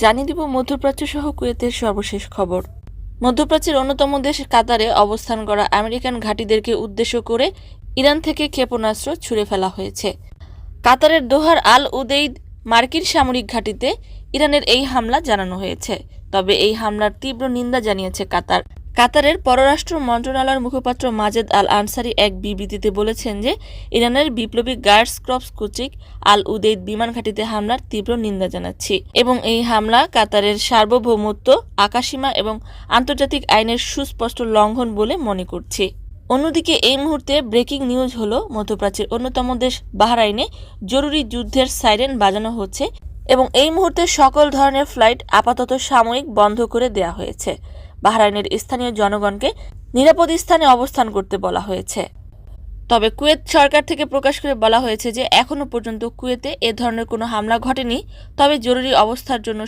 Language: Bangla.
জানিয়ে দিব মধ্যপ্রাচ্য সহ কুয়েতের সর্বশেষ খবর। মধ্যপ্রাচ্যের অন্যতম দেশ কাতারে অবস্থান করা আমেরিকান ঘাঁটিদেরকে উদ্দেশ্য করে ইরান থেকে ক্ষেপণাস্ত্র ছুড়ে ফেলা হয়েছে। কাতারের দোহার আল উদেইদ মার্কিন সামরিক ঘাঁটিতে ইরানের এই হামলা জানানো হয়েছে। তবে এই হামলার তীব্র নিন্দা জানিয়েছে কাতার। কাতারের পররাষ্ট্র মন্ত্রণালয়ের মুখপাত্র মাজেদ আল আনসারি এক বিবৃতিতে বলেছেন যে ইরানের বিপ্লবী গার্ডস ক্রপস কর্তৃক আল উদেইদ বিমান ঘাঁটিতে হামলার তীব্র নিন্দা জানাচ্ছি এবং এই হামলা কাতারের সার্বভৌমত্ব, আকাশসীমা এবং আন্তর্জাতিক আইনের সুস্পষ্ট লঙ্ঘন বলে মনে করছি। অন্যদিকে এই মুহূর্তে ব্রেকিং নিউজ হলো, মধ্যপ্রাচ্যের অন্যতম দেশ বাহরাইনে জরুরি যুদ্ধের সাইরেন বাজানো হচ্ছে এবং এই মুহূর্তে সকল ধরনের ফ্লাইট আপাতত সাময়িক বন্ধ করে দেওয়া হয়েছে। বাহরাইনের স্থানীয় জনগণকে নিরাপদ স্থানে অবস্থান করতে বলা হয়েছে। তবে কুয়েত সরকার থেকে প্রকাশ করে বলা হয়েছে যে এখনও পর্যন্ত কুয়েতে এ ধরনের কোনো হামলা ঘটেনি। তবে জরুরি অবস্থার জন্য